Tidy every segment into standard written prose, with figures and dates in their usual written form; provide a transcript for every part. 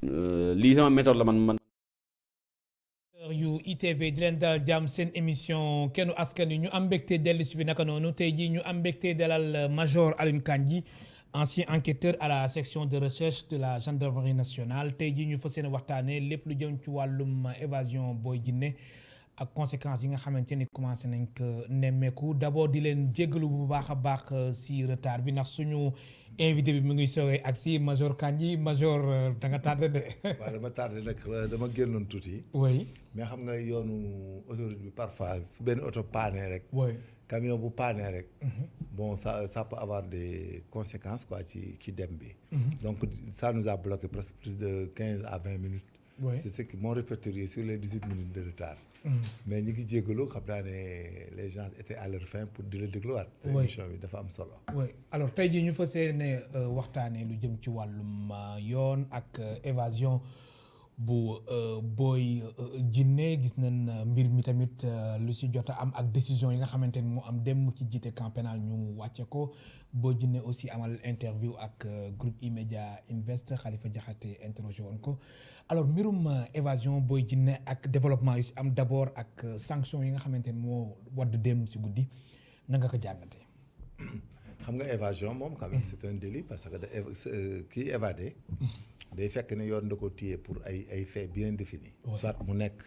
lii sama méthode la man. yu ITV di leen dalal jàmm seen émission kennu askan wi ñu am mbégte dellu si fi naka noonu tey jii ñu am mbégte dalal Major Alioune Kandji ancien enquêteur à la section de recherche de la gendarmerie nationale tey jii ñu fas yéene waxtaanee lépp lu jëm ci wàllum évasion Boy Djiné ak conséquences yi nga xamante ni commencé nañ ko nemmeeku d'abord di leen jéggalu bu baax a baax si retard bi ndax suñu invité bi mu ngi soogee ak si Major Kandji Major da nga tardé de. waaw dama tardé nag dama génnoon tuuti. oui. mais xam nga yoonu autoroute bi parfois su benn oto paanee rek. oui. camion bu paanee rek. bon ça peut avoir des conséquences quoi ci dem bi. donc ça nous a bloqué presque plus de 15 à 20 minutes. oui. c'est ce qui m'ont répertorié sur les 18 minutes de retard. mais ñi ngi jéggalu xam naa ne les gens étaient à leur fin pour di la dégluwaat. oui émission bi dafa am solo. oui alors tey jii ñu fas yéene waxtaanee lu jëm ci wàllum yoon ak évasion bu Boy Djiné gis nañ mbir mi tamit lu si jot a am ak décision yi nga xamante ni mu am dem ci jiite camp pénal ñu wàcce ko Boy Djiné aussi amal interview ak groupe E-Media Invest Khalifa Diakhaté interrogé woon ko alors mbirum évasion Boy Djiné ak développement yu si am d'abord ak sanction yi nga xamante ni moo wadd dem si guddi na nga ko jàngatee. xam nga évasion moom quand même c'est un délit parce que kii évadé day fekk ne yoon da ko téye pour ay faits bien définis. soit mu nekk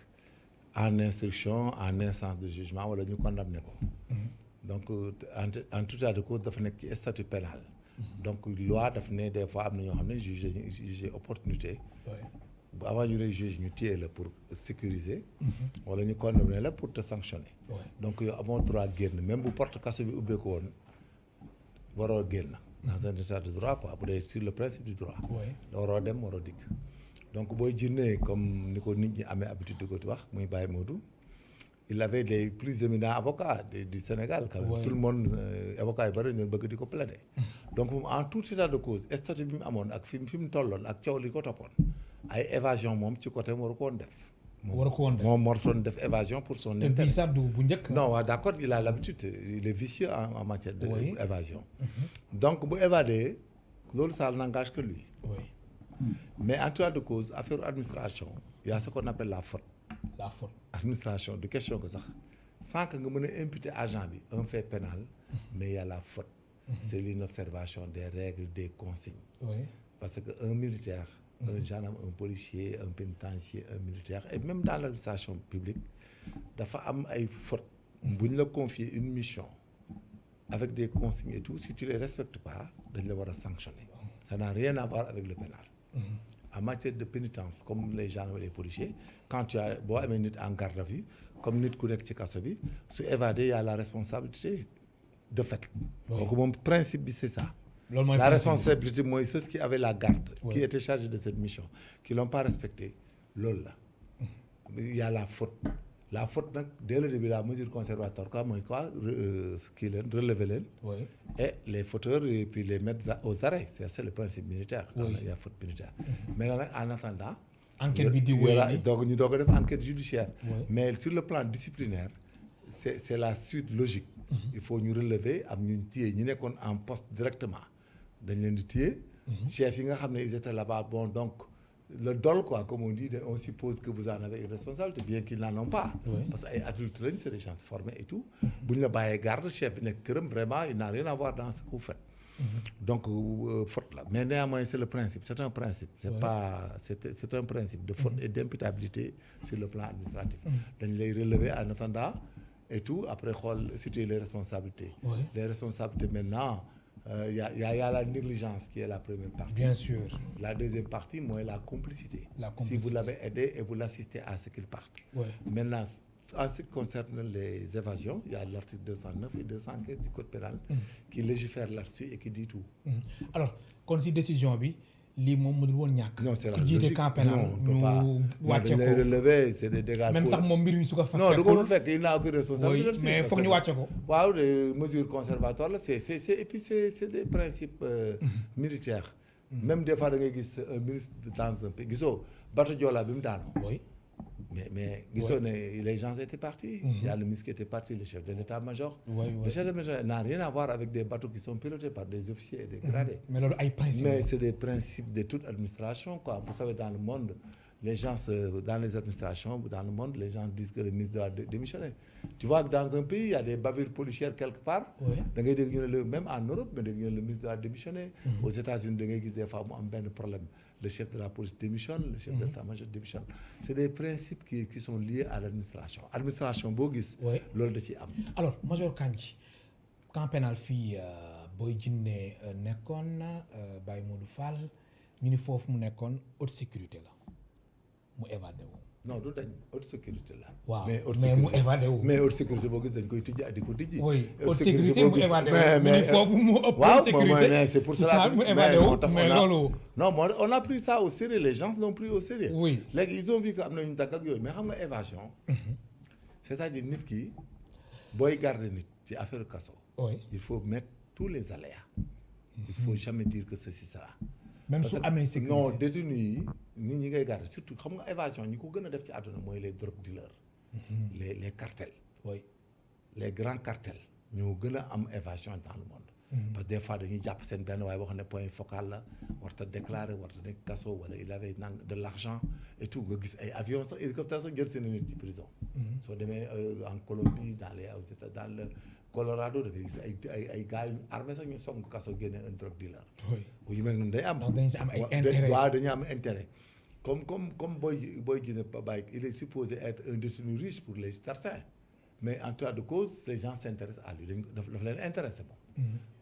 en instruction en instance de jugement wala ñu condamné ko. donc en tout état de cause dafa nekk ci statut pénal. donc loi daf ne des fois am na ñoo xam ne juger opportunité. bu avant ñu lay juge ñu téye la pour sécuriser. wala ñu condamné la pour te sanctionner. donc yow amoo droit génn même bu porte kaso bi ubbee ko woon waroo génn. dans un état de droit quoi bu dee sur le principe du droit. waroo dem waroo dikk. donc Boy Djiné comme ni ko nit ñi amee habitude di ko wax muy Baye Modou. il avait les plus éminents avocats du Sénégal quand même. tout le monde avocats yu bëri ñu bëgg di ko plaider. donc moom en tout état de cause statut bi mu amoon ak fi mu tolloon ak coow li ko toppoon. ay évasion moom ci côté waru ko woon def. waru ko woon def moom waratoon def évasion pour son intérêt. te bii sax du bu njëkk. non waaw d'accord il a l'habitude il est vicieux en matière de évasion. donc bu évadé loolu ça n'engage que lui. mais en tout état de cause affaire administration il y a ce qu'on appelle la faute. la faute administration de question que sax sans que nga mën a imputer agent bi un fait pénal. mais il y a la faute. c'est l'inobservation des règles des consignes. parce que un militaire. un gendarme un policier un pénitencier un militaire et même dans l'administration publique dafa am ay fautes bu ñu la confier une mission avec des consignes et tout si tu les respectes pas dañ la war a sanctionner. ça n'a rien à voir avec le pénal. en matière de pénitence comme les gendarmes et les policiers quand tu as boo amee nit en garde à vue comme nit ku nekk ci kaso bi su évadé y a la responsabilité de fait. donc moom principe bi c'est ça. la responsabilité mooy ceux qui avaient la garde. qui étaient chargés de cette mission qui l'ont pas respecté loolu la. il y a la faute. la faute nag dès le début la mesure conservatoire quoi mooy quoi kii leen relever leen. et les fauteurs et puis les mettre aux arrêts c'est le principe militaire. il y a faute militaire. maintenant nag en attendant. enquête bi di wéy donc ñu doog a def enquête judiciaire. mais sur le plan disciplinaire c'est la suite logique. il faut ñu relever am ñu téye ñi nekkoon en poste directement. dañ leen di téye. chef yi nga xam ne ils étaient là-bas bon donc le dol quoi comme on dit on suppose que vous en avez une responsabilité bien qu'ils n'en ont pas. parce que ay adultes lañ c'est des gens formés et tout. bu ñu la bàyyee garde chef bi nekk këram vraiment il n'a rien à voir dans ce que vous faites. donc faute la mais néanmoins c'est le principe c'est un principe. c'est un principe de faute et d'imputabilité sur le plan administratif. dañ lay relever en attendant et tout après xool situer les responsabilités. les responsabilités maintenant. Il y a la négligence qui est la première partie. Bien sûr. La deuxième partie, moi, la complicité. Si vous l'avez aidé et vous l'assistez à ce qu'il parte. Maintenant, en ce qui concerne les évasions, il y a l'article 209 et 215 du code pénal qui légifère là-dessus et qui dit tout. Alors, kon si décision bi lii moom mënul woon ñàkk. non c'est la logique jiite camp pénal ñu wàcce ko relever c'est des dégâts. même sax moom mbir mi su ko fa. non du ko fekk il n'a aucune responsabilité. mais foog ñu wàcce ko. waaw des mesures conservatoires la c'est et puis c'est des principes militaires. même des fois da ngay gis un ministre dans un pays gisoo bateau Joola bi mu daanoo. mais gisoo ne les gens étaient partis. Il y a le ministre qui était parti, le chef de l'état-major. Le chef de l'état-major n'a rien à voir avec des bateaux qui sont pilotés par des officiers et des gradés. mais loolu ay principes. Mais c'est des principes de toute administration, quoi. Vous savez, dans le monde, les gens, dans les administrations, dans le monde, les gens disent que le ministre doit démissionner. Tu vois que dans un pays, il y a des bavures policières quelque part. Da ngay dégg ñu ne même en Europe, mais dégg ñu ne le ministre doit démissionner. Aux États-Unis, da ngay gis des fois mu am benn problème. Le chef de la police démissionne, le chef de l'état-major démissionne. C'est des principes qui sont liés à l'administration. Administration boo gis. loolu da ciy am. Alors Major Kandji, camp pénal fii Boy Djiné nekkoon Baye Modou Fall ñu ni foofu mu nekkoon haute sécurité la mu évadé wu. non du dañ haute sécurité la. waaw mais mu évadé wu. mais haute sécurité boo gis dañ koy tijji di ko tijji. oui haute sécurité mu évadé wu mais foofu mu ëpp sécurité. mais c'est pour cela mu évadé wu mais loolu. non on a pris ça au sérieux, les gens l'ont pris au sérieux. oui léegi ils ont vu que am na ñu dagg ak yooyu mais xam nga évasion. c'est-à-dire nit ki booy garder nit ci affaire kaso. il faut mettre tous les aléas. il faut jamais dire que ceci sera. même su amee sécurité non détenu yi nit ñi ngay garder surtout xam nga évasion ñi ko gën a def ci àdduna mooy les drogue dealers. les cartels. les grands cartels ñoo gën a am évasion dans le monde. parce que des fois dañuy jàpp seen benn waaye boo xam ne point focal la warta déclarer warta nekk kaso wala il avait de l'argent et tout nga gis ay avions sax hélicoptère sax jël seen nit ci prison. soo demee en Colombie dans le Colorado da ngay gis ay gars yu armé sax ñu song kaso génne un drogue dealer. yu mel noonu day am. donc dañu si am ay intérêt waaw dañu am intérêt. comme Boy Djiné Baye il est supposé être un détenu riche pour les certains mais en tout cas de cause les gens s'intéressent à lui dafa leen intéressé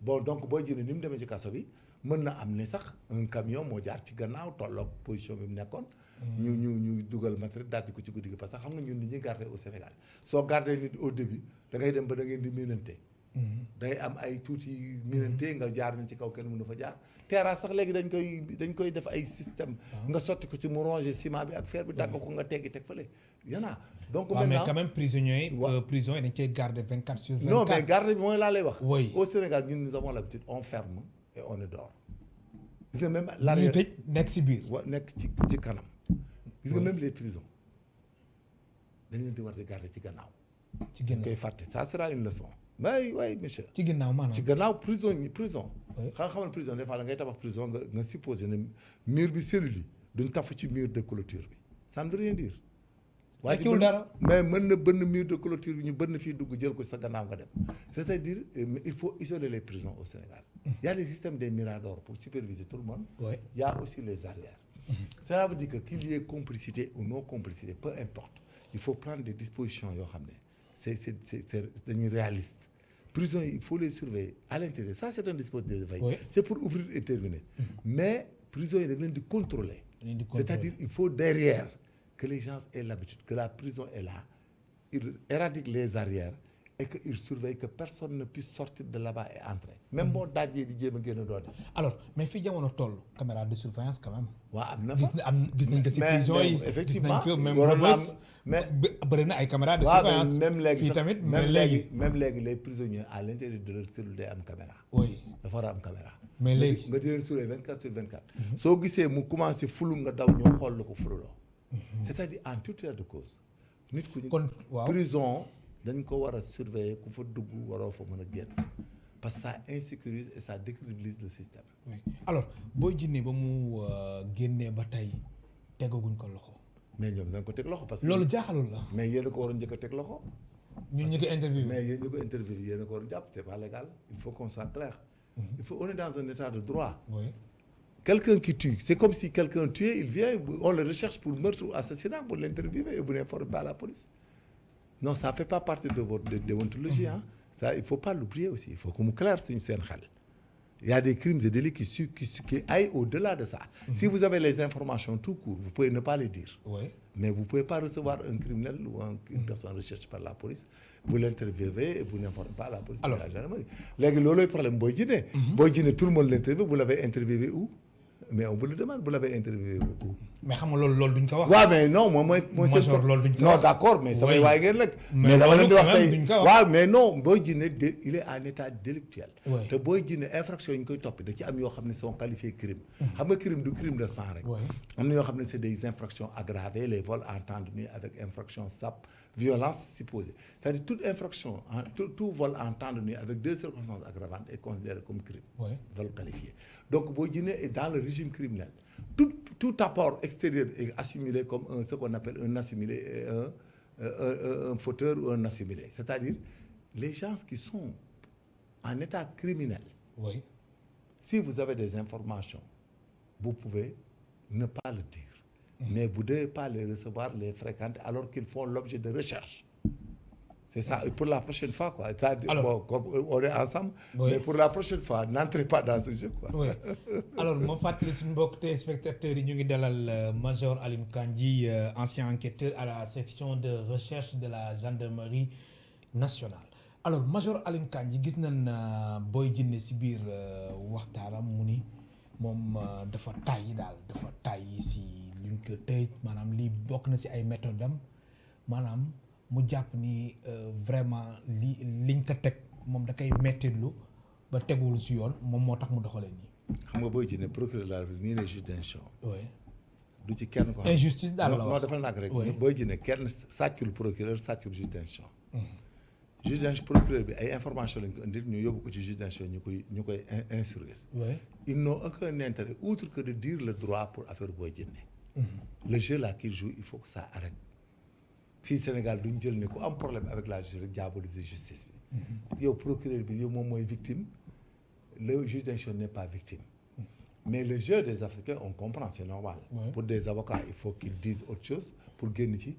bon donc Boy Djiné ni mu demee ci kaso bi mën na am ne sax un camion moo jaar ci gannaaw tolloog position bi mu nekkoon. ñu dugal matériel daal di ko ci guddi gi parce que xam nga ñun ni ñuy garder au Sénégal soo garder nit au début da ngay dem ba da ngeen di miinante. day am ay tuuti miinante nga jaar nañ ci kaw kenn mënu fa jaar. terrasse sax léegi dañ koy def ay système nga sotti ko ci mu ronger ciment bi ak fer bi dagg ko nga teggi teg fële yana donc maintenant mais quand même prisonniers yi prison yi dañ cay garder 24/24. non mais garder bi mooy laa lay wax. oui au Sénégal ñun nous avons l'habitude on ferme et on est dehors. gis nga même ñuy tëj nekk si biir. nekk ci kanam. gis nga même les prisons dañ leen di war di garder ci gannaaw. ci ginnaaw koy fàtte ça sera une leçon. oui monsieur. ci ginnaaw maanaam ci gannaaw prison. xamal prison des fois da ngay tabax prison nga supposé ne mur bi cellule yi duñ tafu ci mur de clôture bi ça ne veut rien dire. waaye kiwul dara mais mën na bënn mur de clôture bi ñu bënn fii dugg jël ko sa gannaaw nga dem. c'est-à-dire il faut isoler les prisons au Sénégal. Il y a les systèmes des miradors pour superviser tout le monde. Il y a aussi les arrières. Cela veut dire que qu'il y ait complicité ou non complicité peu importe il faut prendre des dispositions yoo xam ne c'est dañuy réaliste. prison il faut les surveiller à l'intérieur ça c'est un dispositif de veille. C'est pour ouvrir et terminer. mais prison yi da leen di contrôler. c'est-à-dire il faut derrière que les gens aient l'habitude que la prison est là il éradique les arrières et que il surveille que personne ne puisse sortir de là-bas et entrer. même boo dajee di jéem a génn doon. alors mais fii jamono toll caméra de surveillance quand même. waaw am na gis nañ ko si prison yi effectivement gis nañ ko même mais bëri na ay caméra de surveillance. même léegi fii tamit même léegi les prisonniers à l'intérieur de leur cellule day am caméra. oui dafa war a am caméra. mais léegi nga di leen surveiller 24/24. soo gisee mu commencé fulu nga daw ñoo xool la ko fululoo. c'est-à-dire en tout état de cause. nit ku ñu prison dañ ko war a surveiller ku fa dugg waroo fa mën a génn parce que ça insécurise et ça décrédibilise le système. oui alors Boy Djiné ba mu génnee ba tey tegaguñ ko loxo. mais ñoom dañ ko teg loxo parce que. loolu jaaxalul la. mais yéen a ko waroon njëkk a teg loxo. ñun ñu ko interviewé mais yéen ñu ko interviewé yéen a ko waroon jàpp c'est pas légal il faut qu'on soit clair. il faut on est dans un état de droit. oui. Quelqu'un qui tue, c'est comme si quelqu'un tuait, il vient, on le recherche pour meurtre ou assassinat, pour l'interviewer et vous n'informez pas la police. Non, ça ne fait pas partie de votre déontologie. Hein. Ça, il ne faut pas l'oublier aussi. Il faut qu'on me claire sur une scène. Il y a des crimes et délits qui aillent au-delà de ça. Si vous avez les informations tout court, vous pouvez ne pas les dire. Mais vous ne pouvez pas recevoir un criminel ou une personne recherchée par la police. Vous l'interviewez et vous n'informez pas la police. Alors, la gendarmerie. Léegi loolooy problème Boy Djiné. Boy Djiné, tout le monde l'interviewe. Vous l'avez interviewé où? mais on vous le demande, vous l'avez interviewé beaucoup. mais xam nga loolu duñ ko wax. waaw mais non moom mooy. major loolu duñ ko non wax. d'accord mais samay waay ngeen nag. mais dama leen di wax loolu duñ ko wax. waaw mais non Boy Djiné il est en état délictuel. oui te Boy Djiné infraction yi ñu koy topp da ci am yoo xam ne sont qualifiés crime. xam nga crime du crime de sang rek. am na yoo xam ne c'est des infractions aggravées les vols en temps de nuit avec infraction SAP violence supposée c'est-à-dire toute infraction tout vol en temps de nuit avec 2 circonstances aggravantes est considéré comme crime. vol qualifié donc Boy Djiné est dans le régime criminel. Tout apport extérieur est assimilé comme ce qu'on appelle un assimilé, un fauteur ou un assimilé. C'est-à-dire, les gens qui sont en état criminel, si vous avez des informations, vous pouvez ne pas le dire. Mais vous ne devez pas les recevoir, les fréquenter, alors qu'ils font l'objet de recherche. C'est ça, pour la prochaine fois, quoi. Alors, bon, on est ensemble, mais pour la prochaine fois, n'entrez pas dans ce jeu, quoi. Oui. Alors, ma fàttali suñu mbokk téléspectateurs yi ñu ngi dalal Major Alioune Kandji, ancien enquêteur à la section de recherche de la gendarmerie nationale. Alors, Major Alioune Kandji gis nañ Boy Djiné si biir waxtaanam mu ni moom dafa tàyyi si luñ ko tëj maanaam lii bokk na si ay méthodes am maanaam. mu jàpp ni vraiment liñ ko teg moom da koy mettitlu ba tegul si yoon moom moo tax mu doxalee nii. xam nga Boy Djiné procureur de la République nii les juges d'instruction. oui. du ci kenn ko xam injustice daal la wax non dafa nag rek. Boy Djiné kenn sàccul procureur sàccul juge d'instruction. juge d'instruction procureur bi ay information lañ ko indil ñu yóbbu ko ci juge d'instruction ñu koy instruire. ils n'ont aucun intérêt outre que de dire le droit pour affaire Boy Djiné. le jeu là qu'il joue il faut que ça arrête. fii Sénégal duñ jël ne ku am problème avec la justice rek diaboliser justice bi. yow procureur bi yow moom mooy victime le juge d'instruction n'est pas victime. mais le jeu des Africains on comprend c'est normal. pour des avocats il faut qu'ils disent autre chose pour génn ci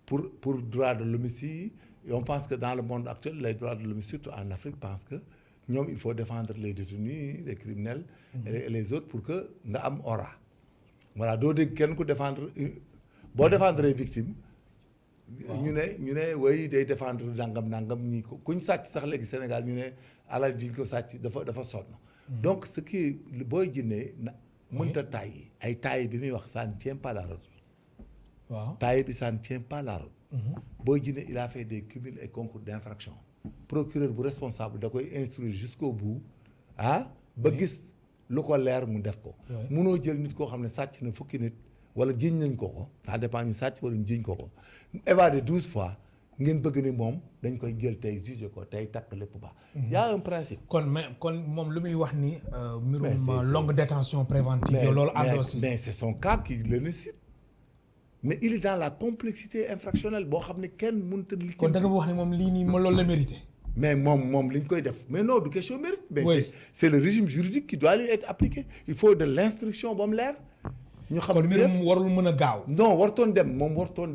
pour droit de l'homme ici et on pense que dans le monde actuel les droits de l'homme surtout en Afrique pensent que ñoom il faut défendre les détenus les criminels et les autres pour que nga am aura. voilà doo dégg kenn ku défendre boo défendre victime. ñu ne way day défendre nangam ñi ko kuñ sàcc sax léegi Sénégal ñu ne alal di ko sàcc dafa sonn. donc ce qui Boy Djiné mënta tàyyi ay tàyyi bi muy wax ça ne tient pas la route. waaw tàyyi bi ça ne tient pas la route. Boy Djiné il a fait des cumuls et concours d'infraction. procureur bu responsable da koy instruire jusqu'au bout ba gis lu ko leer mu def ko. munoo jël nit koo xam ne sàcc na fukki nit. wala jiñ nañ ko ça dépend ñu sàcc wala ñu jiñ ko évadé 12 fois ngeen bëgg ni moom dañ koy jël tey jugé ko tey takk lépp ba. y a un principe. kon moom lu muy wax ni. mbirum longue détention préventive. loolu endossé mais c'est son cas qui le nécessite. mais il est dans la complexité infractionnelle boo xam ne kenn mënut a. kon da nga wax ni moom lii nii loolu la mérité. mais moom li ñu koy def mais non du question mérite. mais c'est le régime juridique qui doit lui être appliqué il faut de l'instruction ba mu leer. ñu xam kon mbir mu warul mën a gaaw. non wartoon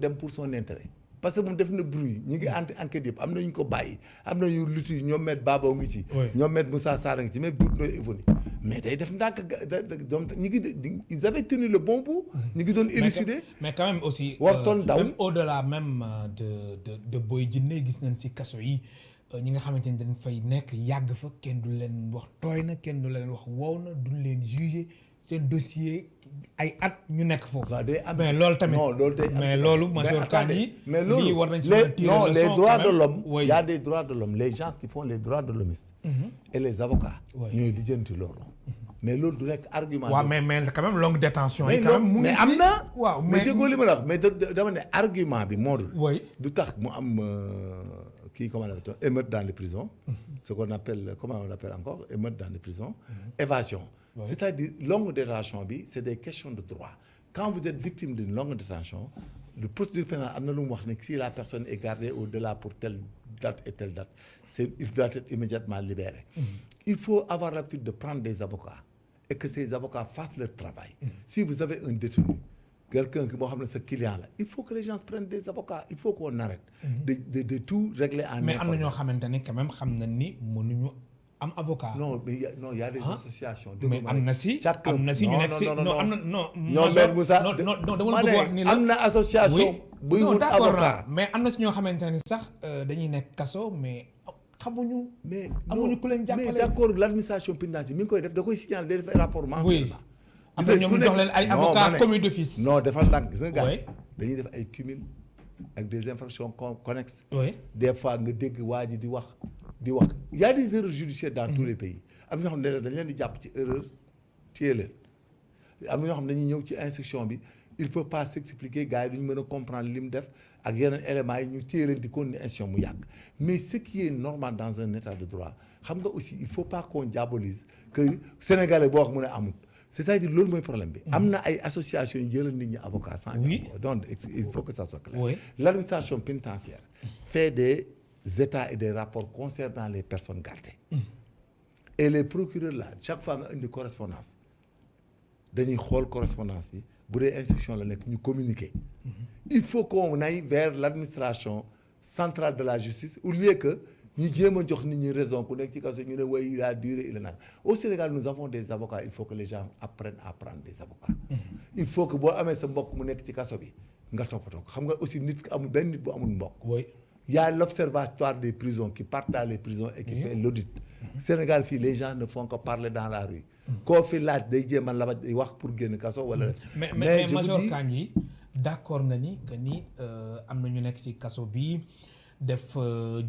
dem pour son intérêt parce que moom def na bruit ñu ngi enquête yëpp am na ñu ko bàyyi am na ñu lutti ñoom maître Baba ngi ci. ñoom maître Moussa Sarr ngi ci même Doudou Ndoye évolué mais day def ndànk ñu ngi ils avaient tenu le bon bout. ñu ngi doon élucider. mais quand même aussi. wartoon daw même au-delà même de Boy Djiné gis nañ si kaso yi ñi nga xamante ni dañ fay nekk yàgg fa kenn du leen wax tooy na kenn du leen wax wow na duñ leen juger seen dossier ay at ñu nekk foofu. mais loolu tamit mais loolu Major Kandji mais loolu war nañ ci non les droits de l'homme il y a des droits de l'homme les gens qui font les droits de l'homme et les avocats ñooy lijjanti loolu mais loolu du nekk argument. waaw mais quand même longue détention yi quand même mu ngi mais am na. waaw mais déggoo li ma la wax mais dama ne argument bi moo dul. du tax mu am kii comment on appelle émeute dans les prisons. ce qu'on appelle comment on appelle encore émeute dans les prisons. évasion. C'est-à-dire longue détention bi c'est des questions de droit quand vous êtes victime d'une longue détention le procédure pénale am na lu mu wax ne si la personne est gardée au-delà pour telle date et telle date il doit être immédiatement libéré. Il faut avoir l'habitude de prendre des avocats et que ces avocats fassent leur travail. Si vous avez un détenu quelqu'un qui boo xam ne sa client la il faut que les gens prennent des avocats il faut qu'on arrête de tout régler en mais am na ñoo xamante ni quand même xam na ni mënuñu am avocat. non mais y a des associations. mais am na si ñu nekk si non am na non. non mais Moussa non dama bëgg wax ni la am na association. buy wut avocat mais am na si ñoo xamante ni sax dañuy nekk kaso mais xamuñu. mais amuñu ku leen jàppale mais d'accord l'administration pénitentiaire mi ngi koy def da koy signaler day def rapport mensuellement. après ñoom ñu jox leen ay avocats commis d'office. non defal ndànk gis nga gars oui dañuy def ay cumul ak des infractions connexes. oui des fois nga dégg waa ji di wax y a des erreurs judiciaires dans tous les pays am na ñoo xam ne dañ leen di jàpp ci erreur téye leen am na ñoo xam ne dañuy ñëw ci instruction bi il peut pas s'expliquer gars yi duñu mën a comprendre li mu def ak yeneen éléments yi ñu téye leen di continuer instruction mu yàgg mais ce qui est normal dans un état de droit xam nga aussi il faut pas qu'on diabolise que sénégalais boo wax mu ne amul c'est-à-dire loolu mooy problème bi. am na ay associations yu jëlal nit ñi avocats sans donc il faut que ça soit clair. Oui. L'administration pénitentiaire fait des états et des rapports concernant les personnes gardées. Et les procureurs là chaque fois nga indi correspondance dañuy xool correspondance bi bu dee instruction la nekk ñu communiquer. Il faut qu'on aille vers l'administration centrale de la justice au lieu que ñu jéem a jox nit ñi raison ku nekk ci kaso ñu ne way il a duré il a nag au Sénégal nous avons des avocats il faut que les gens apprennent à prendre des avocats. Il faut que boo amee sa mbokk mu nekk ci kaso bi nga toppatoo ko xam nga aussi nit ki amul benn nit bu amul mbokk. oui Il y a l'observatoire des prisons qui part dans les prisons et qui fait l'audit. Sénégal fii les gens ne font que parler dans la rue. koo fi laaj day jéem a labat day wax pour génn kaso wala. mais Major Kandji d'accord nga ni que ni am na ñu nekk ci kaso bi def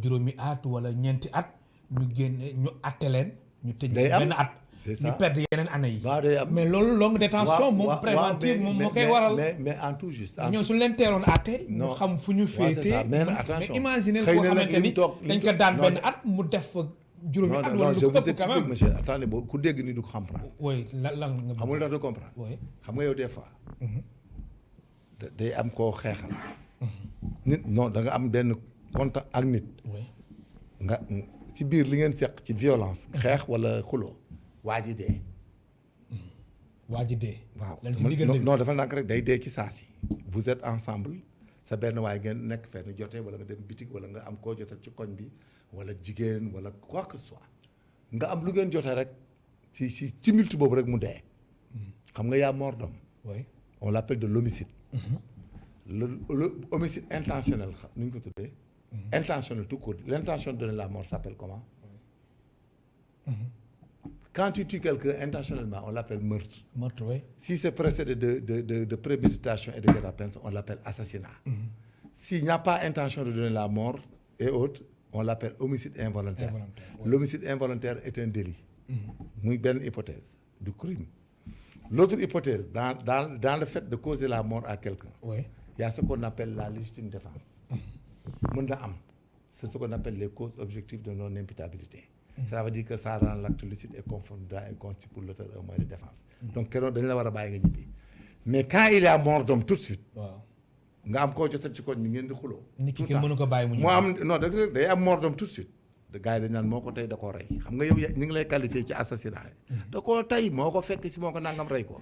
juróomi at wala ñeenti at ñu génne ñu atte leen. ñu tëj benn at. c'est ça ñu perdre yeneen année yi. waaw day am mais loolu longue détention moom préventive moom moo koy waral. mais en tout juste. ñoom suñu leen teeloon atte. ñu xam fu ñu féetee. mais attention mais imaginer koo xamante ni dañ ko daan benn at mu def juróomi at wala lu ko ëpp quand même. monsieur attendez boo ku dégg ni du ko comprendre. oui lan nga. xamul tax du comprendre. oui xam nga yow des fois. day am koo xeexal. nit non da nga am benn contact ak nit. oui nga ci biir li ngeen seq ci violence. xeex wala xuloo waa ji dee. waa ji dee. waaw lan si diggante non dafa nàkk rek day dee ci saa si. vous êtes ensemble sa benn waay ngeen nekk fenn jotee wala nga dem bitig wala nga am koo jotal ci koñ bi wala jigéen wala quoi que ce soit nga am lu ngeen jotee rek ci tumulte boobu rek mu dee. xam nga yaa mort d'homme. oui on l'appelle de l'homicide. le homicide intentionnel xam nu ñu ko tuddee. intentionnel tout court l'intention de donner la mort s'appelle comment. Quand tu tues quelqu'un intentionnellement, on l'appelle meurtre. Meurtre, oui. Si c'est précédé de préméditation et de guet-apens, on l'appelle assassinat. S'il n'y a pas intention de donner la mort et autres, on l'appelle homicide involontaire. Oui. L'homicide involontaire est un délit. Muy benn hypothèse du crime. L'autre hypothèse, dans le fait de causer la mort à quelqu'un, oui. il y a ce qu'on appelle la légitime défense. Mën na am. C'est ce qu'on appelle les causes objectives de non-imputabilité. Ça veut dire que ça rend l'acte lucide et confondant et constitue pour l'auteur un moyen de défense. Donc keroog dañ la war a bàyyi nga ñibbi. Mais quand il y a mort d'homme tout de suite. waaw nga am koo jotal ci koñ bi ngeen di xuloo. nit ki kenn mënu ko bàyyi mu ñibbi. moo am non day am mort d'homme tout de suite. de gars yi dañ naan moo ko tey da koo rey xam nga yow ñu ngi lay qualifié ci assassinat da koo tey moo ko fekk si moo ko nangam rey ko.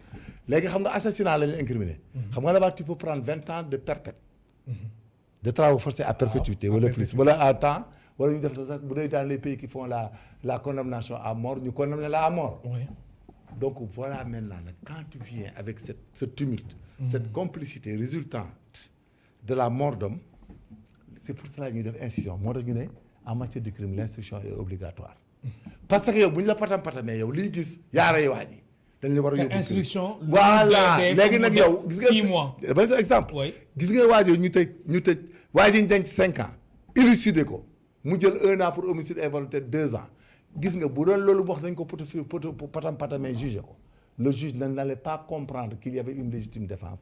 léegi xam nga assassinat la ñu incriminé. xam nga là-bas tu peux prendre 20 ans de perpète. de travaux forcés à perpétuité wala plus wala à temps. wala ñu def sax bu dee dans les pays qui font la condamnation à mort ñu condamné la à mort. Oui. Donc voilà maintenant nag quand tu viens avec ce tumulte. Cette complicité résultante de la mort d'homme, c'est pour cela ñuy def instruction moo tax ñu ne en matière de crime l'instruction est obligatoire. Parce que yow bu ñu la patamee yow liy gis yaara waa ji dañ la war a yóbbu instruction. voilà léegi nag yow gis nga 6 mois. ba sa exemple. Oui. gis nga waa ji ñu tëj waa ji ñu denc 5 ans élucider ko. mu jël 1 an pour homicide involontaire 2 ans gis nga bu doon loolu wax nañ ko patamee jugé ko le juge n'allait pas comprendre qu'il y avait une légitime défense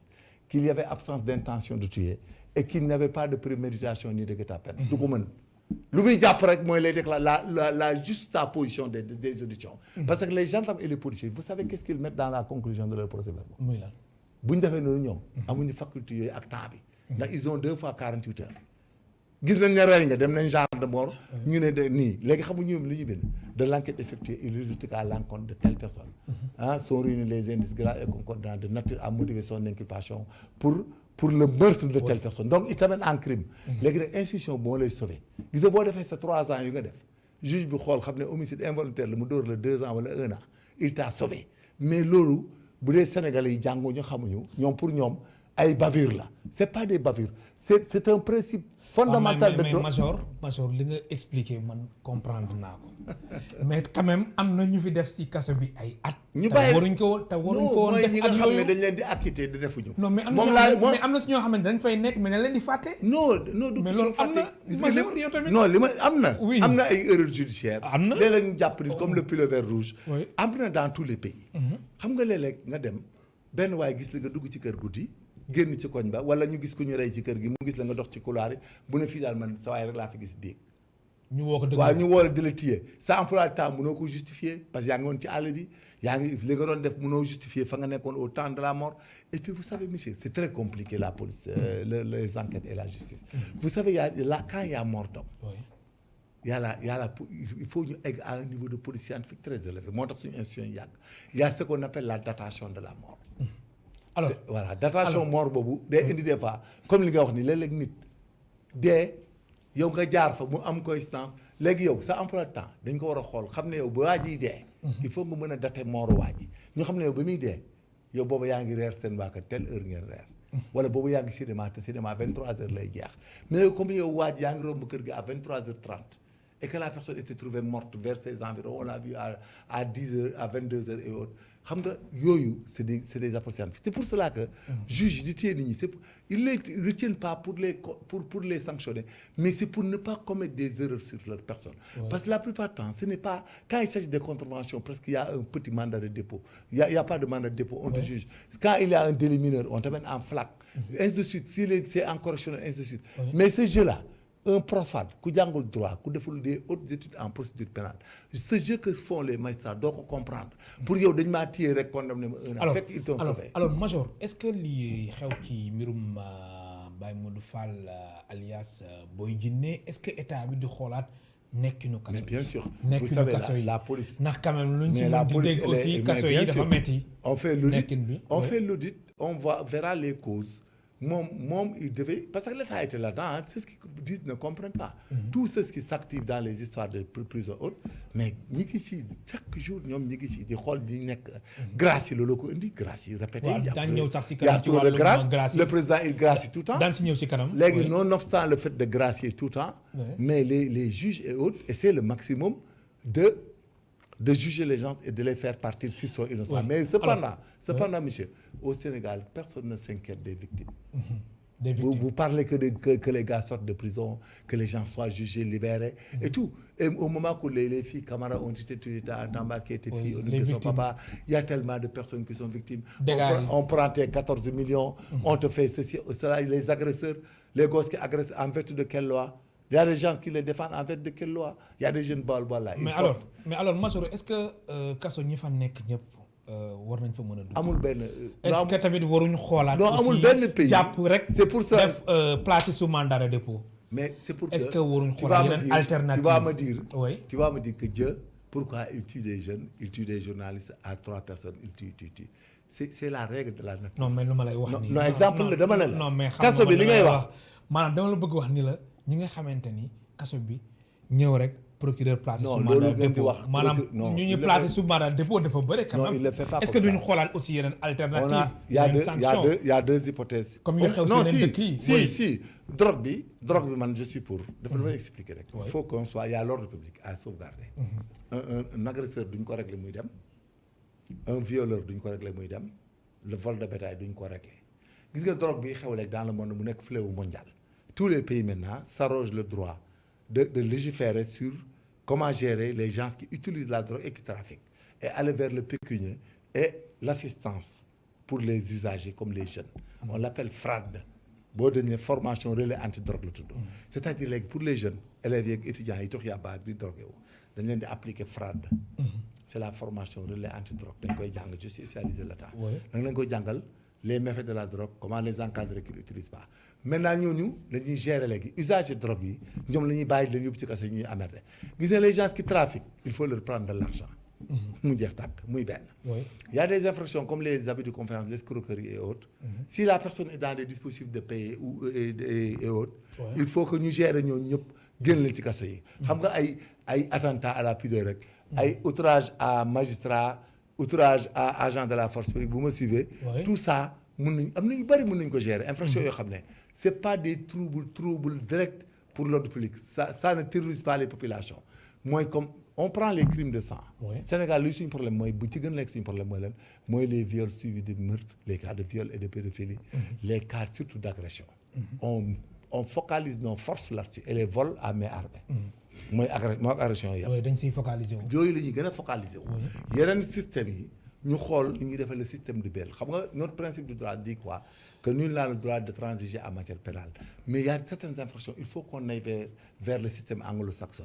qu'il y avait absence d'intention de tuer et qu'il n'y avait pas de préméditation ni de guet-apens du ko mën lu muy jàpp rek mooy lay déclarer la juxtaposition des auditions parce que les gendarmes et les policiers vous savez qu'est-ce qu'ils mettent dans la conclusion de leur procès-verbal muy lan bu ñu defee noonu ñoom amuñu faculté yooyu ak temps bi ndax ils ont 2 fois 48 heures gis nañ ne rey nga dem nañ genre de mort ñu ne de nii léegi xamuñu ñoom li ñu bind de l'enquête effectuée il résulte qu'à l'encontre de telle personne sont réunis les indices graves et concordants de nature à motiver son inculpation pour le meurtre de telle personne donc il t'amène en crime léegi nag institution boo lay sauver gis nga boo defee sa 3 ans yu nga def juge bi xool xam ne homicide involontaire la mu dóor la 2 ans wala 1 an il t'a sauvé mais loolu bu dee Sénégalais yi jàngoo ñu xamuñu ñoom pour ñoom ay bavure la c'est pas des bavures c'est un principe fondamentale mais major li nga expliqué man comprendre naa ko mais quand même am na ñu fi def ci kaso bi ay at. ñu bàyyi waruñ ko woon def ñi ak nga xam ne yooyu dañ leen di acquitté di defuñu. non mais am na si ñoo xamante dañ fay nekk mais dañ leen di fàtte. non du mais question loolu am na fàtte. major yow tamit. non li ma am na. Oui. am na ay erreurs judiciaires. am na léeg-léeg ñu jàpp ni comme le pull vert rouge. Oui. am na dans tous les pays. xam nga léeg-léeg nga dem benn waay gis la nga dugg ci kër guddi génn ci koñ ba wala ñu gis ku ñu rey ci kër gi mu gis la nga dox ci couloir yi bu ne fii daal man sa waay rek laa fi gis déeg. ñu woo ko dëgg waaw ñu woo la di la téye sa emploi de temps mënoo ko justifier parce que yaa ngi woon ci àll bi yaa ngi li nga doon def mënoo justifier fa nga nekkoon au temps de la mort et puis vous savez monsieur c'est très compliqué la police les enquêtes et la justice. Vous savez quand il y a mort d'homme. Oui. Il faut ñu egg à un niveau de police scientifique très élevé moo tax suñu institution yàgg il y a ce qu'on appelle la datation de la mort. alors voilà datation mort boobu day indi des fois comme li nga wax ni léeg-léeg nit dee yow nga jaar fa mu am coïncidence léegi yow sa emploi de temps dañ ko war a xool xam ne yow ba waa jiy dee. il faut nga mën a dater mooru waa ji ñu xam ne yow ba muy dee yow boobu yaa ngi reer seen waa kër telle heure ngeen reer. wala boobu yaa ngi cinéma te cinéma 23h lay jeex mais yow comme yow waa ji yaa ngi romb kër gi à 23h30 et que la personne était trouvée morte vers ces environs on l'a vu à 10h à 22h et autres xam nga yooyu c'est des approches scientifiques c'est pour cela que juge di téye nit ñi ils les retiennent pas pour les sanctionner mais c'est pour ne pas commettre des erreurs sur leur personne. Ouais. Parce que la plupart du temps ce n'est pas quand il s'agit de contraventions presque il y a un petit mandat de dépôt il y a pas de mandat de dépôt on te juge quand il y a un délit mineur on te met en flac ainsi de suite c'est en correctionnel ainsi de suite mais ce jeu-là un profane ku jàngul droit ku deful des hautes études en procédure pénale ce jeu que font les magistrats doo ko comprendre pour yow dañ maa téye rek condamné ma un an fekk ils t'ont sauvé. alors major est-ce que lii xew ci mbirum Baye Modou Fall alias Boy Djiné est-ce que état bi di xoolaat nekkinu kaso yi. mais bien sûr nekkinu vous savez kaso yi la police. ndax quand même luñ ci mën di dégg aussi kaso yi dafa metti. on fait l'audit nekkin bi fait l'audit on verra les causes. moom il devait parce que l'État était là-dedans c'est ce qu'ils disent ne comprennent pas. Tous ceux qui s'activent dans les histoires de prison haute mais ñi ngi ci chaque jour ñoom ñi ngi ci di xool di nekk grâce yi loolu ko indi grâce yi répété. waaw daan ñëw sax si il y a kanam ci trop de wàllum grâce le président il gracie tout le temps. daan si ñëw si kanam. léegi nonobstant le fait de gracier tout le temps. mais les juges et autres essaient le maximum de juger les gens et de les faire partir s'ils sont innocents. Mais cependant, monsieur, au Sénégal, personne ne s'inquiète des victimes. Des victimes. Vous parlez que les gars sortent de prison, que les gens soient jugés, libérés et tout. Et au moment où les filles Camara ont été tuées à Tamba, qui étaient filles au niveau de son papa, il y a tellement de personnes qui sont victimes. On prend tes 14 millions, on te fait ceci, cela, les agresseurs, les gosses qui agressent en vertu de quelle loi? Il y a des gens qui les défendent en vertu de quelle loi? Il y a des jeunes bool là. mais alors Major est-ce que kaso ñi fa nekk ñëpp war nañ fa mën a dugg. amul benn. est-ce que tamit waruñu xoolaat. non amul benn pays jàpp rek. c'est pour ça def placé sous mandat de dépôt. mais c'est pour que est-ce que waruñu xoolaat yeneen alternative. tu vas me dire que Dieu pourquoi il tue des jeunes il tue des journalistes à 3 personnes il tue. c'est la règle de la nature. non mais lu ma lay wax nii. non exemple la dama ne la. non mais xam kaso bi li ngay wax. maanaam dama la bëgg wax ni la ñi nga xamante ni kaso bi ñëw rek. procureur placé sous mandat de dépôt maanaam ñu ñu placé sous mandat de dépôt dafa bëri quand même. non il le fait pas. est-ce que duñu xoolaat aussi yeneen alternative yeneen sanction il y a deux hypothèses. comme yu xew si yeneen dëkk yi si drogue bi man je suis pour. dafa damay expliquer rek. il faut qu'on soit il y a l'ordre public à sauvegarder. un agresseur duñ ko régler muy dem. un violeur duñ ko régler muy dem. le vol de bétail duñ ko régler. gis nga drogue bi xew léegi dans le monde mu nekk fléau mondial. tous les pays maintenant s'arrogent le droit de légiférer sur comment gérer les gens qui utilisent la drogue et qui trafiquent et aller vers le pécunier et l'assistance pour les usagers comme les jeunes. On l'appelle FRAD boo dañu formation relais anti-drogue la tudd. c'est-à-dire léegi pour les jeunes élèves yeeg étudiants yi tox yàbba ak di drogué wu dañ leen di appliquer FRAD. c'est la formation relais anti-drogue dañ koy jàng je suis spécialisé là-dedans. da nga leen koy jàngal les méfaits de la drogue comment les encadrer qu'ils n'utilisent pas. maintenant ñooñu dañuy gérer léegi usage de drogue yi ñoom la ñuy bàyyi leen yóbbu ci kaso ñuy amerder gis nga les gens qui trafiquent il faut leur prendre de l'argent. mu jeex tàkk muy benn. il y a des infractions comme les abus de confiance l'escroquerie et autres. si la personne est dans des dispositifs de payer ou et autres. il faut que ñu gérer ñooñu ñëpp génn leen ci kaso yi. xam nga ay attentat à la pudeur rek. ay outrage à magistrat outrage à agent de la force publique bu ma suivez. tout ça mun nañ am na ñu bëri mun nañ ko gérer infraction yoo xam ne c'est pas des troubles directs pour l'ordre public ça ne terrorise pas les populations mooy comme on prend les crimes de sang. Oui. Sénégal luy suñu problème mooy bu ci gën a nekk suñu problème mooy lan mooy les viols suivis de meurtres les cas de viol et de pédophilie. Les cas surtout d'agression. On focalise nos forces là-dessus et les vols à main armée. mooy agression yi. oui dañ siy focaliser wu. yooyu la ñuy gën a focaliser wu. yeneen système yi ñu xool ñu ngi defee le système du bail xam nga notre principe du droit dit quoi que nul n'a le droit de transiger en matière pénale mais il y a certaines infractions il faut qu'on aille vers le système anglo-saxon.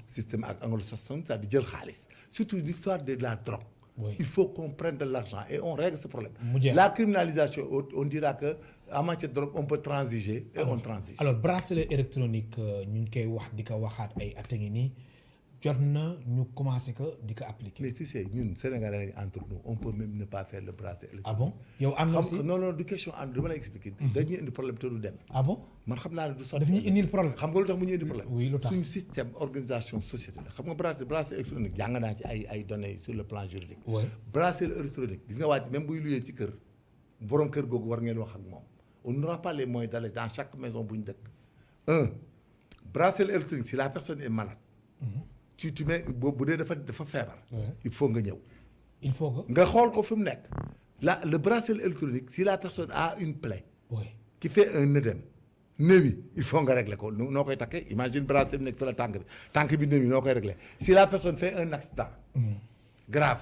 Système anglo-saxon c'est-à-dire jël xaalis surtout l'histoire de la drogue. Oui. Il faut qu'on prenne de l'argent et on règle ce problème. La criminalisation on dira que en matière de drogue on peut transiger et on transige. Alors bracelet électronique ñu ngi koy wax di ko waxaat ay at a ngi nii jot na ñu commencé ko di ko appliquer. Mais tu sais ñun Sénégalais entre nous on peut même ne pas faire le bracelet électronique. Ah bon yow am na si non du question ànd dama lay expliquer. dañuy indi problème te du dem. Ah bon man xam naa ne du sotti. daf ñuy indil problème. xam nga lu tax mu ñu indi problème. Oui lu tax suñu système organisation société la xam nga bracelet électronique jàng naa ci ay données sur le plan juridique. Oui. Bracelet électronique gis nga waaj même buy luyee ci kër borom kër googu war ngeen wax ak moom on n'aura pas les moyens d'aller dans chaque maison bu ñu dëkk. Bracelet électronique si la personne est malade. tu mets bu dee dafa feebar. il faut nga ñëw. il faut que nga xool ko fi mu nekk. le bracelet électronique si la personne a une plaie. oui. qui fait un œdème. néewi il faut nga régler ko noo koy takkee imagine bracelet bi nekk fi la tànk bi néewi noo koy régler si la personne fait un accident. grave.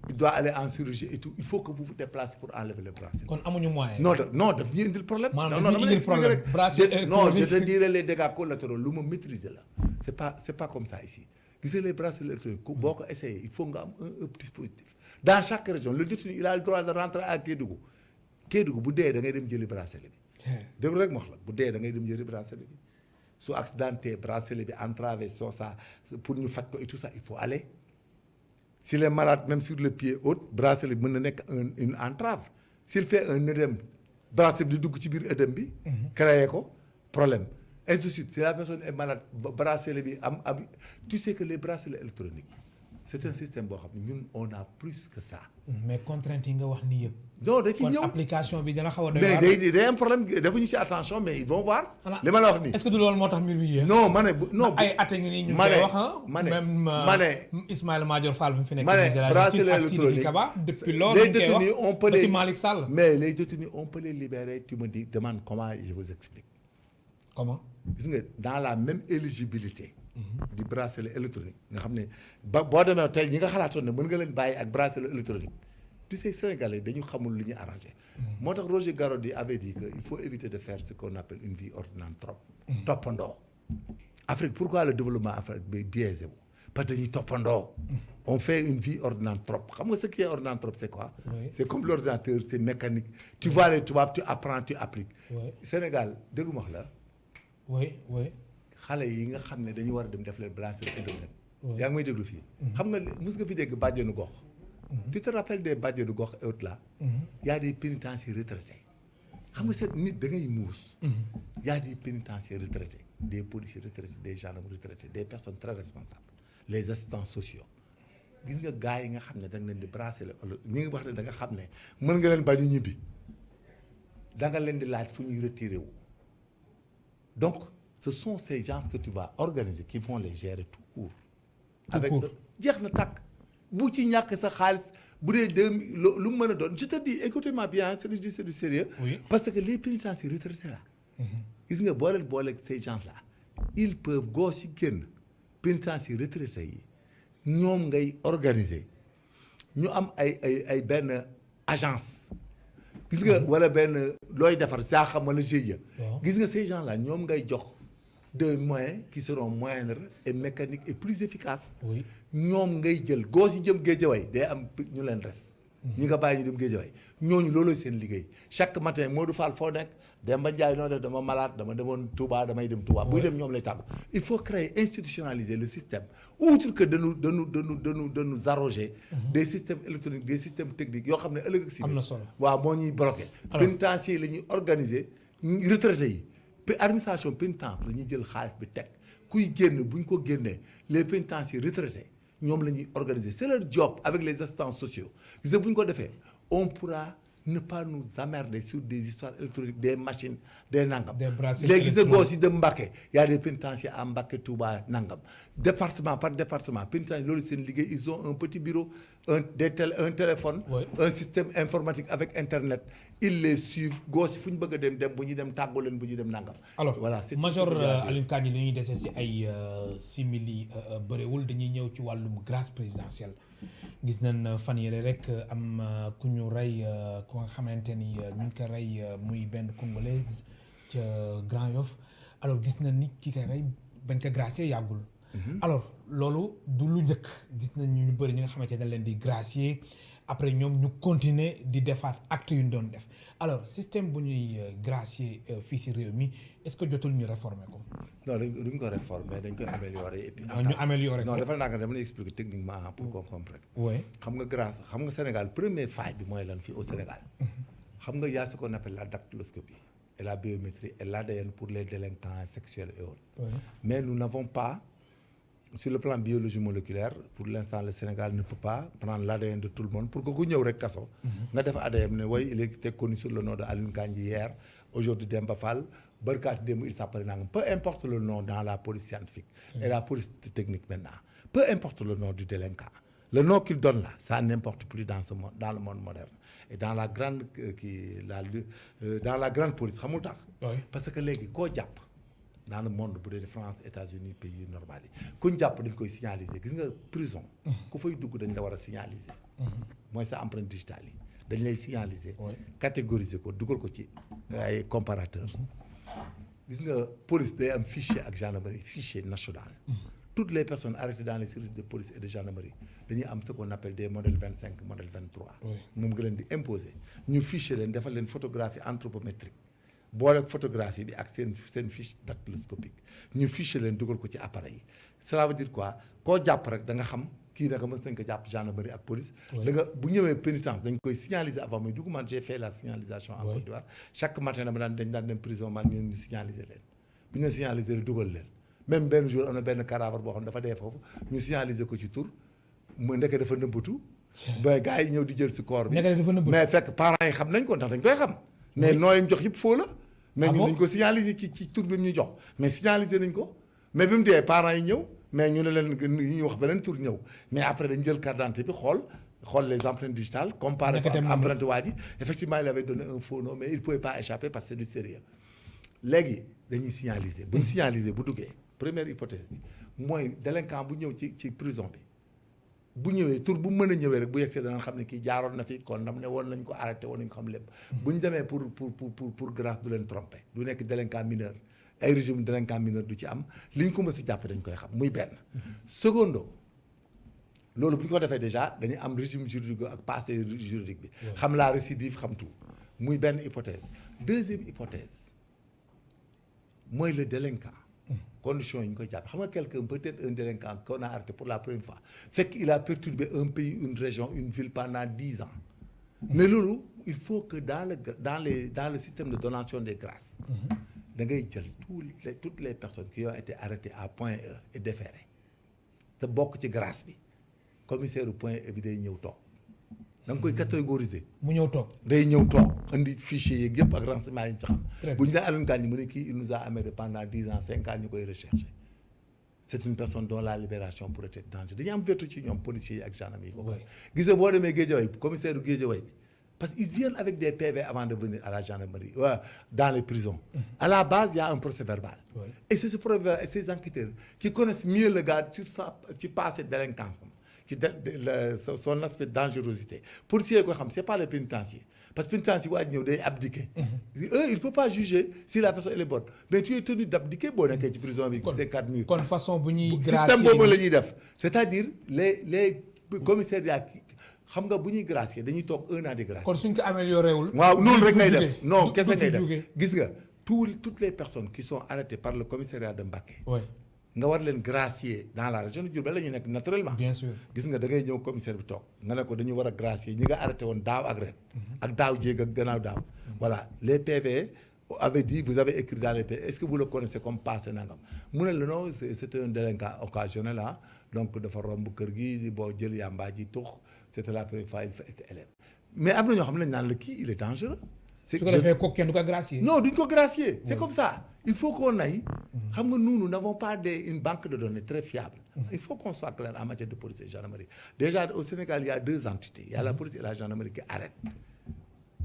il doit aller en chirurgie et tout il faut que vous vous déplacez pour enlever le bracelet. kon amuñu moyen. non daf ñuy indil problème. maanaam daf ñuy indil problème bracelet non je te dirai les dégâts collatéraux lu ma maîtriser la. c'est pas comme ça ici. gis nga les bracelets électroniques boo ko essayé il faut nga am un dispositif dans chaque région le détenu il a le droit de rentrer à Kédougou bu dee da ngay dem jëli bracelet bi. dégg rek ma wax la bu dee da ngay dem jëli bracelet bi su accidenté bracelet bi entravé soo ça pour ñu faj ko et tout ça il faut aller s'il est malade même sur le pied haut bracelet bi mën na nekk une entrave s'il fait un œdème bracelet bi di dugg ci biir œdème bi. créé ko problème. ainsi de suite si la personne est malade bracelet bi am tu sais que les bracelets électroniques c'est un système boo xam ne ñun on a plus que ça. mais contraintes yi nga wax nii yëpp. non da ciy ñëw kon application bi dana xaw a. mais day am problème defuñu ci attention mais ils vont voir. li ma la wax nii est-ce que du loolu moo tax mbir mi yéex. non ma ne non ay at ngi nii ñu koy wax même Ismaïla Madior Fall bi fi nekk. ministre de la justice ak Sidiki Kaba depuis loolu ñu koy wax ba si Malick Sall. mais les détenus on peut les libérer tu me dis demande comment je vous explique. Comment. gis nga dans la même éligibilité. du bracelet électronique nga xam ne boo demee tey ñi nga xalaatoon ne mën nga leen bàyyi ak bracelet électronique tu sais Sénégalais dañu xamul lu ñuy arrangé. moo tax Roger Garaudy avait dit que il faut éviter de faire ce qu'on appelle une vie ordonnante trop. toppandoo. Afrique pourquoi le développement africain bi biaisé wu parce que dañuy toppandoo. on fait une vie ordonnante trop xam nga ce qui est ordonnante trop c'est quoi. Oui. C'est comme l'ordinateur c'est mécanique tu vois les tubaab tu apprends tu appliques. Oui. Sénégal déggu ma wax la. oui. xale yi nga xam ne dañu war a dem def leen bracelet électronique. Oui. yaa ngi may déglu fii. xam nga mës nga fi dégg bàjjenu gox. tu te rappelles des bàjjenu gox et autres là. y a des pénitenciers retraités. xam nga seet nit da ngay muus. y a des pénitenciers retraités des policiers retraités des gendarmes retraités des personnes très responsables les assistants sociaux. gis nga gars yi nga xam ne da nga leen di bracelet ñu ngi wax ne da nga xam ne mën nga leen bañ a ñibbi da nga leen di laaj fu ñuy retiré wu donc. Ce sont ces gens que tu vas organiser qui vont les gérer tout court. avec jeex na tàkk bu ci ñàkk sa xaalis bu dee lu mu mën a doon je te dis écoutez-moi bien c'est du sérieux. Oui. Parce que les pénitenciers retraités là. gis nga boole ces gens là ils peuvent goo si génn pénitenciers retraités yi ñoom ngay organiser ñu am ay benn agence. gis nga wala benn looy defar saa xam wala GIE. gis nga ces gens là ñoom ngay jox. des moyens qui seront moindres et mécaniques et plus efficaces. oui ñoom ngay jël gos yi jëm Guédiawaye day am ñu leen res. ñi nga bàyyi ñu dem Guédiawaye ñooñu looloo seen liggéey chaque matin Modou Fall foo nekk Demba Ndiaye noo def dama malade dama demoon Touba damay dem Touba. buy dem ñoom lay tàggu. il faut créer institutionnaliser le système outre que de nous arroger. des systèmes électroniques des systèmes techniques yoo xam ne ëllëg ak si. am na solo waaw moo ñuy bloqué. pénitencier la ñuy organiser retraités yi. administration pénitence la ñuy jël xaalis bi teg kuy génn bu ñu ko génnee les pénitenciers retraités ñoom la ñuy organiser c'est leur job avec les assistants sociaux gis nga bu ñu ko defee on pourra ne pas nous emmerder sur des histoires électroniques des machines des nangam. Des bracelets léegi gis nga gos yi dem Mbacké y a des pénitenciers à Mbacké Touba nangam département par département pénitencier loolu seen liggéey ils ont un petit bureau un téléphone. Oui. Un système informatique avec internet ils les suivent gos yi fu ñu bëgg a dem bu ñuy dem tàggoo leen bu ñuy dem nangam. alors voilà c'est major Alioune Kandji li ñuy dese si ay simili bëriwul dañuy ñëw ci wàllum grâce présidentielle gis nañ fan yële rek am ku ñu rey ku nga xamante ni ñu ngi ko rey muy benn congolaise ca Grand Yoff alors gis nañ ni ki koy rey bañ ko gracier yàggul. alors loolu du lu njëkk gis nañ ñu bëri ñi nga xamante ne dañ leen di gracier après ñoom ñu continuer di defaat acte yu ñu doon def alors système bu ñuy gracier fii si réew mi est-ce que jotul ñu réformer ko. non duñ ko réformer dañ koy améliorer et puis. ñu améliorer ko non dafa naa ko dama lay expliquer techniquement pour qu'on comprenne. oui xam nga grâce xam nga Sénégal première faille bi mooy lan fii au Sénégal. xam nga y a ce qu'on appelle la dactyloscopie et la biométrie et l'ADN pour les délinquants sexuels et autres. oui. Mais nous n'avons pas. Sur le plan biologie moléculaire pour l'instant le Sénégal ne peut pas prendre l'ADN de tout le monde pour que ku ñëw rek kaso nga def ADN ne way il était connu sur le nom de Alioune Kandji hier aujourd'hui Demba Fall barkaati démb il s'appelle nangam peu importe le nom dans la police scientifique et la police technique maintenant peu importe le nom du délinquant le nom qu'il donne là ça n'importe plus dans ce monde dans le monde moderne et dans la grande dans la grande police xamul tax parce que léegi koo jàpp dans le monde bu dee France États-Unis pays normal yi ku ñu jàpp dañ koy signaliser gis nga prison ku fay dugg dañ la war a signaliser mooy sa empreinte digitale yi dañ lay signaliser catégoriser ko dugal ko ci ay comparateur gis nga police day am fichier ak gendarmerie fichier national toutes les personnes arrêtées dans les services de police et de gendarmerie dañuy am ce qu'on appelle des modèles 25 modèle 23 moom nga leen di imposer ñu fichier leen defal leen photographie anthropométrique boole photographie bi ak seen fiche dactyloscopique ñu fiche leen dugal ko ci appareil yi cela veut dire quoi koo jàpp rek da nga xam kii naka mës nañ ko jàpp gendarmerie ak police da nga bu ñëwee pénitence dañ koy signaliser avant muy dugg man j'ai fait la signalisation en Côte d'Ivoire chaque matin dañ daan dem prison man ñu signaliser leen bu ñu signaliser leen dugal leen même benn jour am na benn cadavre boo xam ne dafa dee foofu ñu signaliser ko ci tur mu ndeke dafa nëbbatu ba gars yi ñëw di jël si corps bi mais fekk parents yi xam nañ ko ndax dañ koy xam mais nooyam jox yëpp foo la mais ñun dañ ko signaliser ci tur bi mu ñu jox mais signaliser nañ ko mais bi mu dee parents yi ñëw mais ñu ne leen ñu wax beneen tur ñëw mais après dañ jël carte d'identité bi xool les empreintes digitales comparé ko ak empreinte waa ji effectivement il avait donné un faux nom mais il pouvait pas échapper parce que c'est du sérieux léegi dañuy signaliser bu ñu signaliser bu duggee première hypothèse bi mooy délinquant bu ñëw ci prison bi bu ñëwee tur bu mën a ñëwee rek bu yegsee danañ xam ne kii jaaroon na fi kon ndam ne woon nañ ko arrêté woon nañ ko xam lépp bu ñu demee pour grâce du leen tromper du nekk délinquant mineur ay régime délinquant mineur du ci am li ñu ko mës a jàpp dañ koy xam muy benn secondo loolu bu ñu ko defee déjà dañuy am régime juridique ak passé juridique bi xam la récidive xam tout muy benn hypothèse deuxième hypothèse mooy le délinquant conditions yi ñu koy jàpp xam nga quelqu'un peut-être un délinquant qu'on a arrêté pour la première fois fekk il a perturbé un pays une région une ville pendant 10 ans mais loolu il faut que dans le système de donation des grâces da ngay jël toutes les personnes qui ont été arrêtées à Point E et déférées te bokk ci grâce bi commissaire u Point E bi day ñëw toog da nga koy catégoriser mu ñëw toog day ñëw toog indi fichier yeeg yëpp ak renseignement yi ñu ci xam bu ñu la Alioune Kandji mu ne kii il nous a amené pendant 10 ans 5 ans ñu koy rechercher c'est une personne dont la libération pourrait être dangereuse dañuy am vertu ci ñoom policiers yi ak gendarmes yi ko gis nga boo demee Guédiawaye commissaire u Guédiawaye bi parce qu'ils viennent avec des PV avant de venir à la gendarmerie dans les prisons à la base il y a un procès verbal et c'est ce procès verbal et ces enquêteurs qui connaissent mieux le gars sur ci passé délinquance son aspect dangerosité policier ko xam c'est pas le pénitencier parce que pénitencier waa ñëw day abdiquer il peut pas juger si la personne elle est bonne mais tu es tenu d'abdiquer boo nekkee ci prison bi c'est 4 murs kon façon bu ñuy gracier système boobu la ñuy def c'est-à-dire les commissariats xam nga bu ñuy gracier dañuy toog 1 an de grâce kon suñ ko amélioré wul waaw noonu rek ngay def non kese ngay def gis nga toutes les personnes qui sont arrêtées par le commissariat de Mbacké nga war leen gracier dans la région de Diourbel la ñu nekk naturellement. bien sûr gis nga da ngay ñëw commissaire bi toog nga ne ko dañu war a gracier ñi nga arrêté woon daaw ak ren. ak daaw jéeg ak gannaaw daaw. voilà les PV avaient dit vous avez écrit dans les PV est-ce que vous le connaissez comme passé nangam mu ne la non c'est un délinquant occasionnel donc dafa romb kër gi boo jël yàmbaa ji tux c'était la première fois il était élève mais am na ñoo xam ne naan la kii il est dangereux. su ko defee ko kenn du ko gracier. non duñ ko gracier c'est comme ça il faut qu'on aille xam nga nous n'avons pas une banque de données très fiable. Il faut qu'on soit clair en matière de police et gendarmerie. Déjà au Sénégal il y a deux entités, il y a la police et la gendarmerie qui arrêtent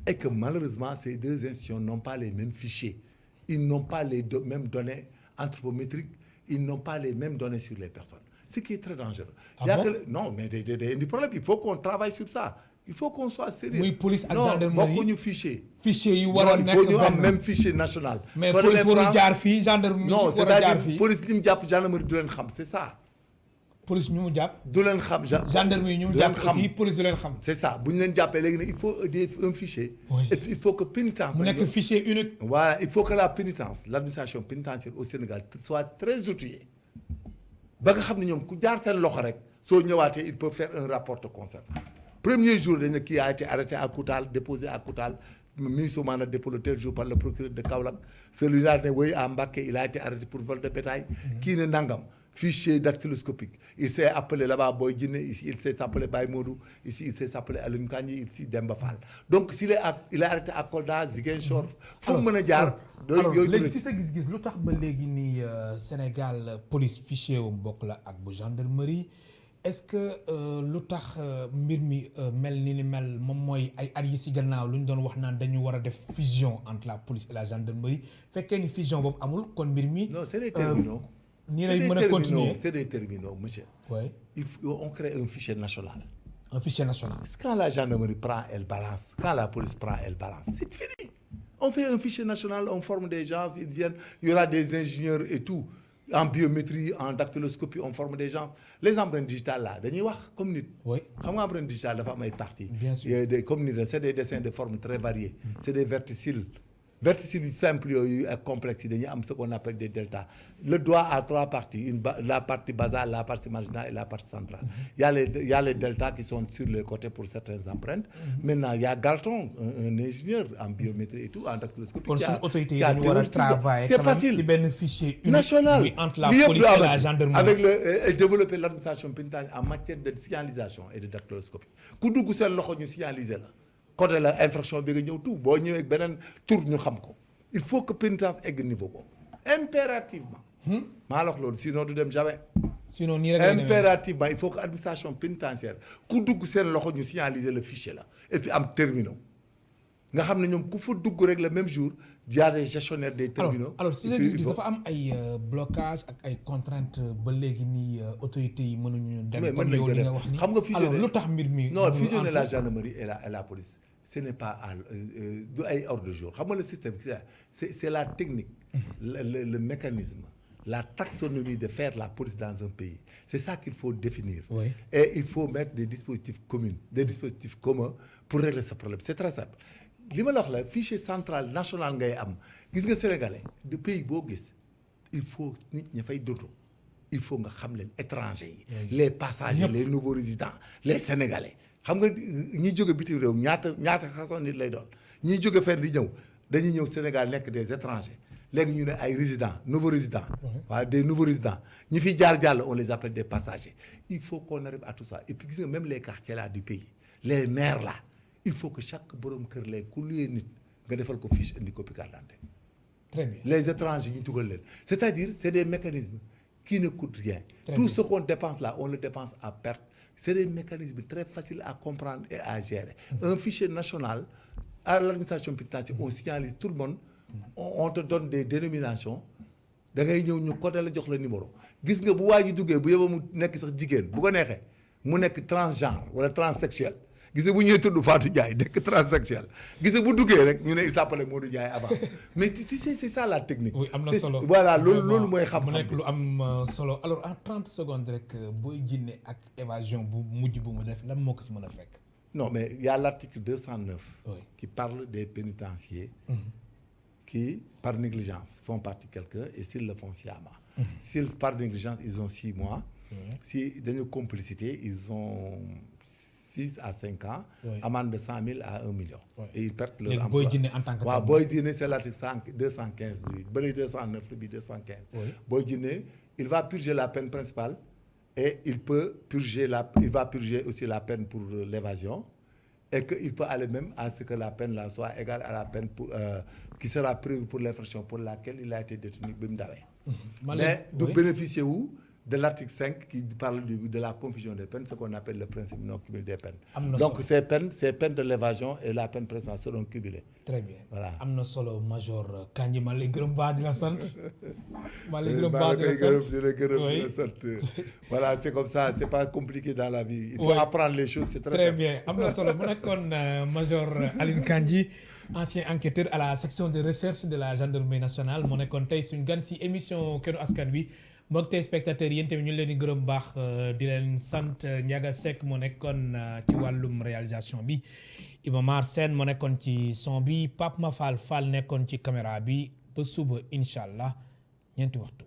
et que malheureusement ces deux institutions n'ont pas les mêmes fichiers, ils n'ont pas les mêmes données anthropométriques, ils n'ont pas les mêmes données sur les personnes, ce qui est très dangereux. Non mais des problèmes, il faut qu'on travaille sur ça. Il faut qu'on soit sérieux. muy police ak gendarmerie non bokkuñu fichier. fichier yi war a nekk il faut ñu am même fichier national. mais police warul jaar fii gendarmerie non war a jaar fii. police li mu jàpp gendarmerie du leen xam c'est ça. police ñu mu jàpp. du leen xam gendarmerie ñu mu jàpp aussi police du leen xam. c'est ça bu ñu leen jàppee léegi nag il faut un fichier. Oui. Et puis il faut que pénitence. mu nekk fichier unique. voilà il faut que la pénitence l'administration pénitentiaire au Sénégal soit très outillée ba nga xam ne ñoom ku jaar seen loxo rek soo ñëwaatee il peut faire un rapport te concernant. Premier jour dañ ne kii a été arrêté à Koutal déposé à Koutal mis au mandat de dépôt le tel jour par le procureur de Kaolack celui-là ne oui à Mbacké il a été arrêté pour vol de bétail. kii ne nangam fichier dactyloscopique il s'est appelé là-bas Boy Djiné ici il s'est appelé Baye Modou ici il s'est appelé Alioune Kandji ici Demba Fall donc il est arrêté à Kolda Ziguinchor. fu mu mën a jaar. alors léegi si sa gis-gis lu tax ba léegi nii Sénégal police fichier wu bokk la ak bu gendarmerie. est-ce que lu tax mbir mi mel ni mel moom mooy ay at yi ci gannaaw lu ñu doon wax naan dañu war a def fusion entre la police et la gendarmerie fekkee ni fusion boobu amul kon mbir mi. non c'est des terminaux. nii lay mën a continuer c'est des terminaux monsieur. oui. on crée un fichier national. un fichier national. Quand la gendarmerie prend elle balance quand la police prend elle balance c'est fini. On fait un fichier national on forme des gens ils viennent il y aura des ingénieurs et tout. En biométrie en dactyloscopie on forme des gens les empreintes digitales là dañuy wax comme nit. oui xam nga empreinte digitale dafa am ay parties. bien sûr comme nit c'est des dessins de forme très variées. C'est des verticilles yu simples yooyu ak complexes yi dañuy am ce qu'on appelle des deltas. Le doigt a trois parties la partie basale la partie marginale et la partie centrale. Il y a les deltas qui sont sur les côtés pour certaines empreintes. Maintenant il y a Galton un ingénieur en biométrie et tout en dactyloscopie. kon suñu autorités yi dañu war a travailler c'est facile ci benn fichier unique national entre la police et la gendarmerie avec développer l'administration pénitentiaire en matière de signalisation et de dactyloscopie ku dugg seen loxo ñu signaliser la côté la infraction bi nga ñëw tout boo ñëwee beneen tour ñu xam ko il faut que pénitence egg niveau boobu impérativement maa la wax loolu sinon du dem jamais sinon nii rek impérativement il faut que administration pénitentiaire ku dugg seen loxo ñu signaliser le fichier la et puis am terminaux nga xam ne ñoom ku fa dugg rek le même jour y a des gestionnaires des terminaux. alors si sa gis-gis dafa am ay blocage ak ay contraintes ba léegi nii autorités yi mënuñu dem comme yow li nga wax ni xam nga fusionner alors lu tax mbir mi non fusionner la gendarmerie et la police ce n'est pas du ay ordre de jour xam nga le système c'est la technique le mécanisme la taxonomie de faire la police dans un pays c'est ça qu'il faut définir. Oui. Et il faut mettre des dispositifs communs pour régler ce problème c'est très simple. li ma la wax la fichier central national ngay am gis nga sénégalais de pays boo gis il faut nit ña fay doto il faut nga xam leen étrangers yi les passagers les nouveaux résidents les sénégalais xam nga ñiy jóge bitim réew ñaata façon nit lay doon ñiy jóge fenn di ñëw dañuy ñëw Sénégal nekk des étrangers léegi ñu ne ay résidents nouveaux résidents waaw des nouveaux résidents ñi fi jaar jàll on les appelle des passagers il faut qu'on arrive à tout ça et puis gis nga même les quartiers là du pays les maires là il faut que chaque borom kër lay ku luyee nit nga defal ko fiche indi copie carte d'identité. Très bien. Les étrangers ñu dugal leen c'est-à-dire c'est des mécanismes qui ne coûtent rien. Très tout bien. ce qu'on dépense là on le dépense à perte c'est des mécanismes très faciles à comprendre et à gérer. Un fichier national à l'administration pénitentiaire on signalise tout le monde on te donne des dénominations da ngay ñëw ñu codé la jox la numéro gis nga bu waa ji duggee bu yóbbu mu nekk sax jigéen bu ko neexee mu nekk transgenre wala transsexuel gis nga bu ñëwee tudd Fatou Ndiaye nekk transsexuel gis nga bu duggee rek ñu ne il s'appelait Modou Ndiaye avant mais tu sais c'est ça la technique. oui am na solo voilà loolu mooy xam-xam mu nekk lu am solo alors en 30 secondes rek Boy Djiné ak évasion bu mujj bu mu def lan moo ko si mën a fekk. non mais il y a l'article 209. Oui. Qui parle des pénitenciers. Qui par négligence font partie quelqu'un et s'ils le font sciemment. S'ils par négligence ils ont 6 mois. Si dañu complicité ils ont 6 à 5 ans. Amende de 100 000 à 1 million. Et ils perdent leur léegi emploi. Boy Djiné en tant que. waaw Boy Djiné c'est l'article 215 bi bëri 209 bi 215. Oui. Boy Djiné il va purger la peine principale et il va purger aussi la peine pour l'évasion et qu'il peut aller même à ce que la peine là soit égale à la peine qui sera prévue pour l'infraction pour laquelle il a été détenu bi mu dawee. Mais de bénéficier de l'article 5 qui parle de la confusion des peines, ce qu'on appelle le principe non cumul des peines. Donc ces peines de l'évasion et la peine principale seront cumulées. Très bien. Voilà. am na solo Major Kandji maa lay gërëm baax di la sant. maa lay gërëm sant. Voilà, c'est comme ça, c'est pas compliqué dans la vie. Il faut apprendre les choses, c'est très bien. am na solo mu nekkoon Major Aline Kandji, ancien enquêteur à la section de recherche de la gendarmerie nationale moo nekkoon tey suñu gan si émission Kenu Askan Wi. mbokk tey spectateurs yéen tamit ñu leen di gërëm baax di leen sant. Ndiaga Seck moo nekkoon ci wàllum réalisation bi, Iba Mar Sène moo nekkoon ci son bi, Pape Mafal Fall nekkoon ci caméra bi. Ba suba incha allah 4 waxtu.